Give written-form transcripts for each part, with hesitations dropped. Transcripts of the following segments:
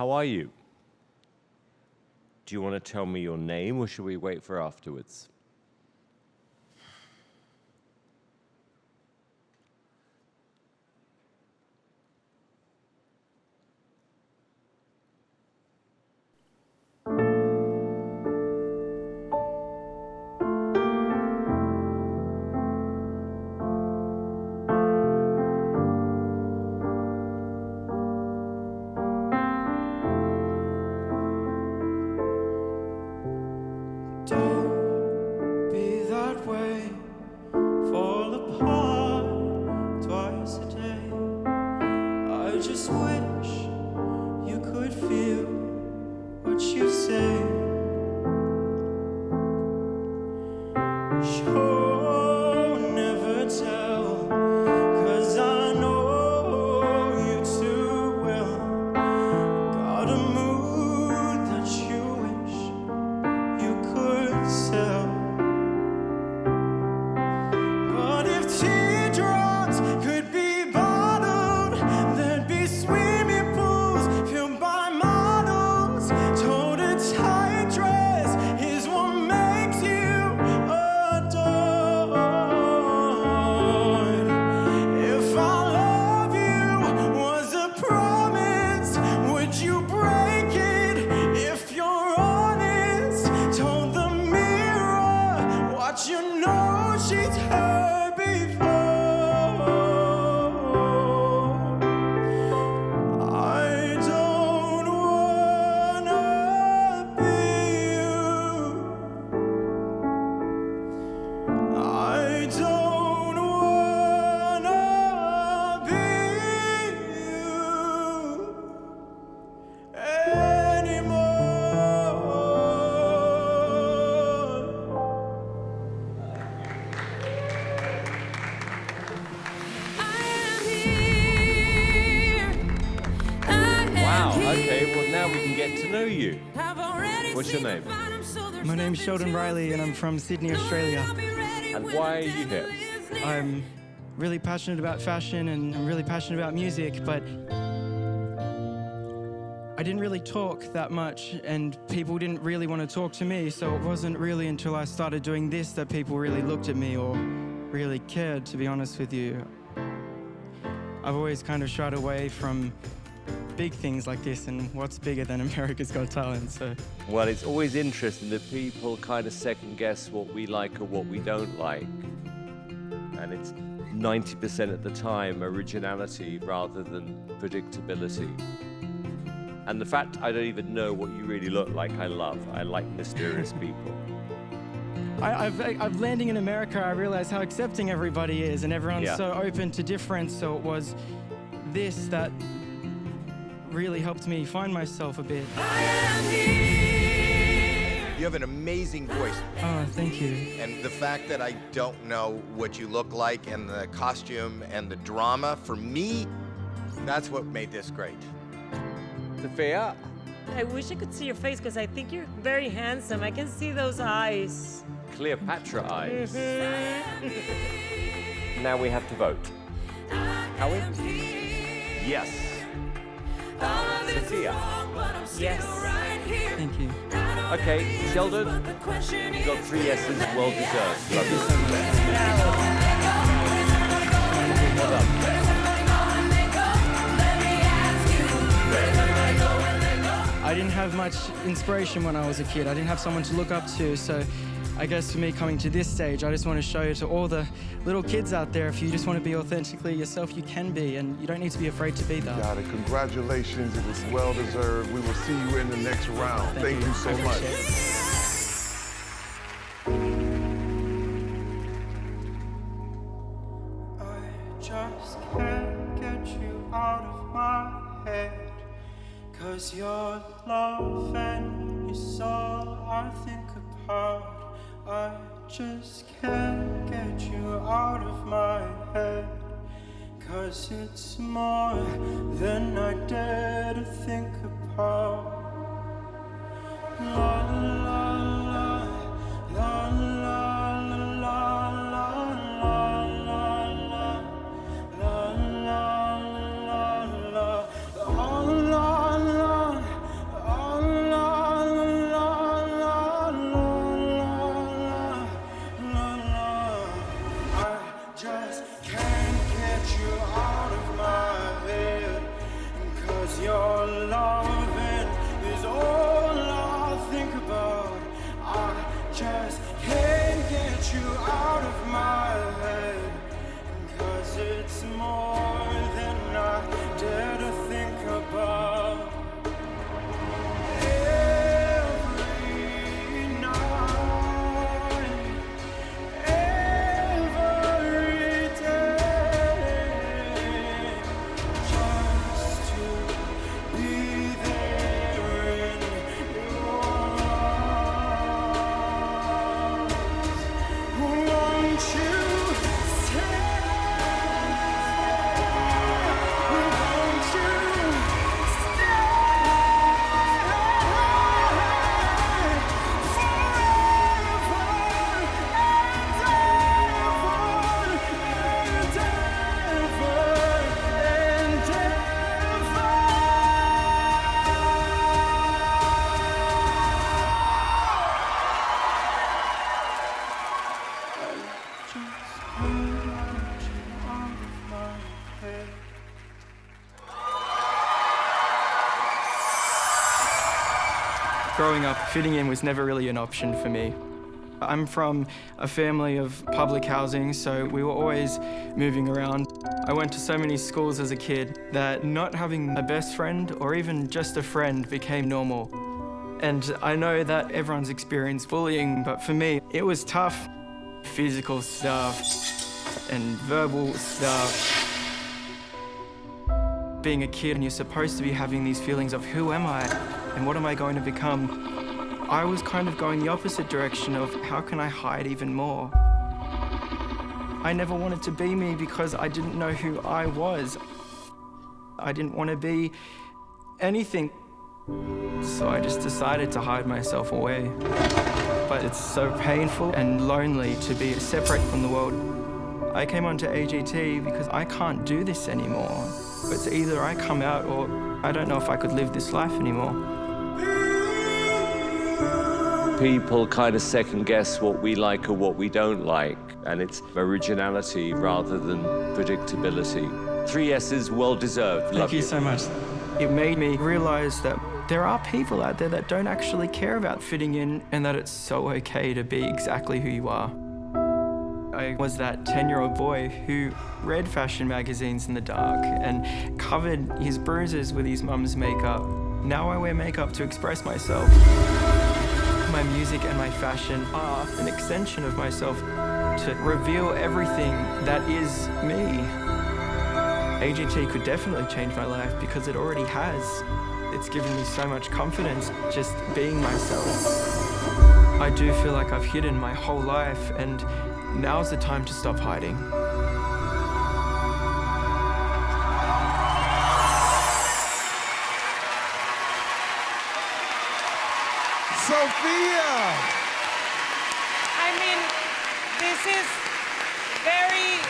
How are you? Do you want to tell me your name, or should we wait for afterwards? What's your name? My name's Sheldon Riley, and I'm from Sydney, Australia. And why are you here? I'm really passionate about fashion, and I'm really passionate about music, but I didn't really talk that much, and people didn't really want to talk to me, so it wasn't really until I started doing this that people really looked at me or really cared, to be honest with you. I've always kind of shied away from big things like this, and what's bigger than America's Got Talent, so. Well, it's always interesting that people kind of second guess what we like or what we don't like. And it's 90% of the time originality rather than predictability. And the fact I don't even know what you really look like, I love. I like mysterious people. I've landing in America, I realized how accepting everybody is, and everyone's so open to difference, so it was this that really helped me find myself a bit. I am here. You have an amazing voice. Oh, thank you. And the fact that I don't know what you look like and the costume and the drama, for me, that's what made this great. Sophia? I wish I could see your face because I think you're very handsome. I can see those eyes. Cleopatra eyes. Now we have to vote. Howie? Yes. Sophia? Yes. Thank you. Okay, Sheldon, you got 3 yeses, well deserved. Thank you so much. Well done. I didn't have much inspiration when I was a kid. I didn't have someone to look up to, so I guess for me coming to this stage, I just want to show you to all the little kids out there, if you just want to be authentically yourself, you can be, and you don't need to be afraid to be that. Got it. Congratulations. It was well deserved. We will see you in the next round. Thank you so much. I just can't get you out of my head, 'cause your love and is all I think about. I just can't get you out of my head, 'cause it's more than I dare to think about. La la la, la la la la la la la la la la la la la la la. Growing up, fitting in was never really an option for me. I'm from a family of public housing, so we were always moving around. I went to so many schools as a kid that not having a best friend or even just a friend became normal. And I know that everyone's experienced bullying, but for me, it was tough. Physical stuff and verbal stuff. Being a kid and you're supposed to be having these feelings of who am I and what am I going to become? I was kind of going the opposite direction of how can I hide even more? I never wanted to be me because I didn't know who I was. I didn't want to be anything. So I just decided to hide myself away. But it's so painful and lonely to be separate from the world. I came onto AGT because I can't do this anymore. It's either I come out or I don't know if I could live this life anymore. People kind of second guess what we like or what we don't like, and it's originality rather than predictability. 3 S's, well deserved. Thank you so much. It made me realize that there are people out there that don't actually care about fitting in and that it's so okay to be exactly who you are. I was that 10-year-old boy who read fashion magazines in the dark and covered his bruises with his mum's makeup. Now I wear makeup to express myself. My music and my fashion are an extension of myself to reveal everything that is me. AGT could definitely change my life because it already has. It's given me so much confidence just being myself. I do feel like I've hidden my whole life, and now's the time to stop hiding. Sophia! I mean, this is very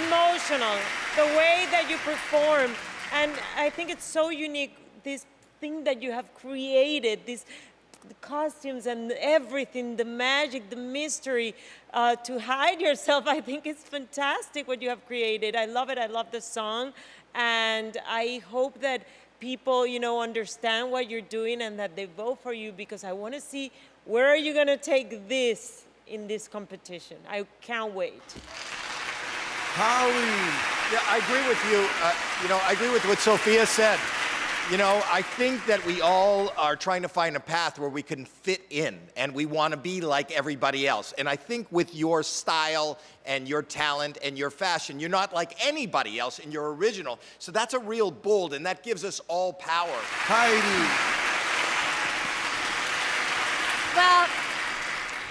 emotional, the way that you perform. And I think it's so unique, this thing that you have created, the costumes and everything, the magic, the mystery, to hide yourself. I think it's fantastic what you have created. I love it. I love the song. And I hope that people, understand what you're doing and that they vote for you, because I want to see where are you going to take this in this competition. I can't wait. Kylie! Yeah, I agree with you. I agree with what Sophia said. I think that we all are trying to find a path where we can fit in, and we want to be like everybody else. And I think with your style and your talent and your fashion, you're not like anybody else, and you're original. So that's a real bold, and that gives us all power. Heidi! Well,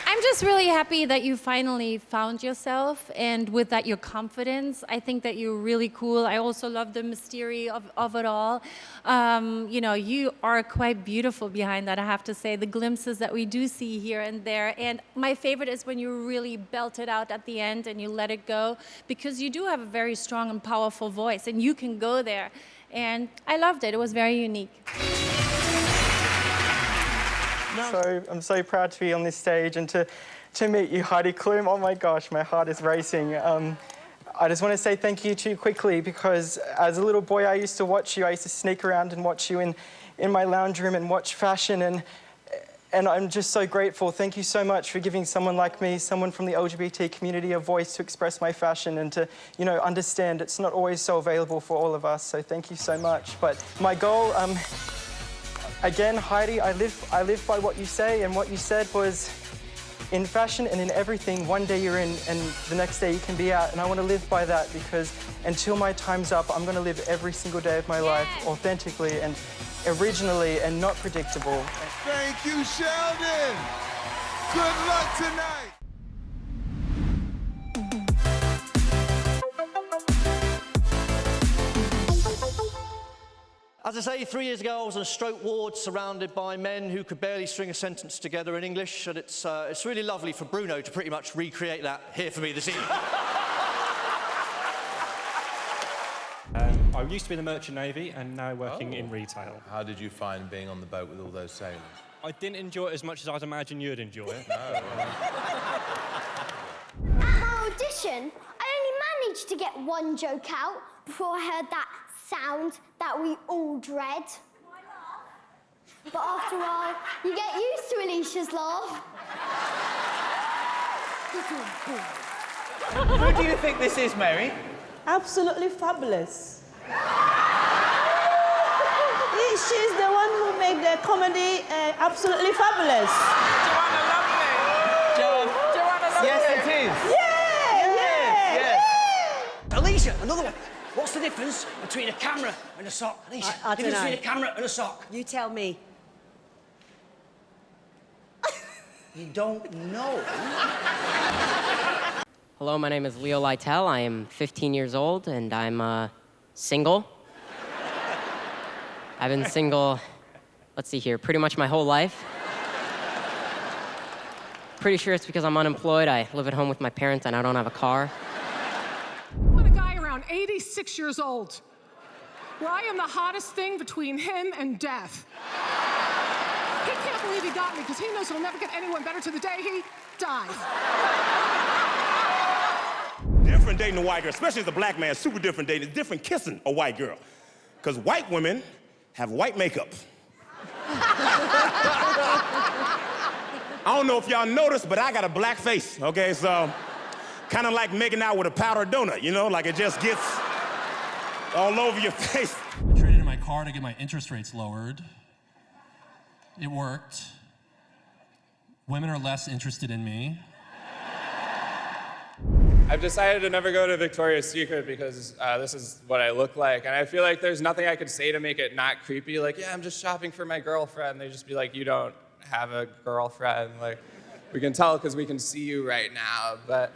I'm just really happy that you finally found yourself, and with that, your confidence. I think that you're really cool. I also love the mystery of it all. You are quite beautiful behind that, I have to say. The glimpses that we do see here and there. And my favorite is when you really belt it out at the end and you let it go, because you do have a very strong and powerful voice, and you can go there. And I loved it. It was very unique. So I'm so proud to be on this stage and to meet you, Heidi Klum. Oh my gosh, my heart is racing. I just want to say thank you to you quickly, because as a little boy I used to watch you. I used to sneak around and watch you in my lounge room and watch fashion, and I'm just so grateful. Thank you so much for giving someone like me, someone from the LGBT community, a voice to express my fashion and to, understand it's not always so available for all of us. So thank you so much. But my goal, again, Heidi, I live by what you say, and what you said was, in fashion and in everything, one day you're in and the next day you can be out. And I want to live by that, because until my time's up, I'm going to live every single day of my life authentically and originally and not predictable. Thank you, Sheldon! Good luck tonight! As I say, 3 years ago I was on a stroke ward surrounded by men who could barely string a sentence together in English, and it's really lovely for Bruno to pretty much recreate that here for me this evening. I used to be in the Merchant Navy and now working in retail. How did you find being on the boat with all those sailors? I didn't enjoy it as much as I'd imagine you'd enjoy it. No. At my audition, I only managed to get one joke out before I heard that sound that we all dread. But after a while, you get used to Alicia's laugh. Who do you think this is, Mary? Absolutely fabulous. She's the one who made the comedy absolutely fabulous. Joanna Lovely. Joanna Lovely. Yes, it is. Yeah. Alicia, another one. What's the difference between a camera and a sock? Alicia, I don't difference know. between a camera and a sock? You tell me. You don't know? Hello, my name is Leo Lytle. I am 15 years old, and I'm single. I've been single, let's see here, pretty much my whole life. Pretty sure it's because I'm unemployed. I live at home with my parents, and I don't have a car. I want a guy around 86 years old, where I am the hottest thing between him and death. He can't believe he got me because he knows he'll never get anyone better to the day he dies. Different dating a white girl, especially as a black man, super different dating. It's different kissing a white girl. Because white women have white makeup. I don't know if y'all noticed, but I got a black face, okay? So, kind of like making out with a powdered donut, you know? Like it just gets all over your face. I traded in my car to get my interest rates lowered. It worked. Women are less interested in me. I've decided to never go to Victoria's Secret because this is what I look like. And I feel like there's nothing I could say to make it not creepy. Like, yeah, I'm just shopping for my girlfriend. They just be like, you don't have a girlfriend. Like, we can tell because we can see you right now, but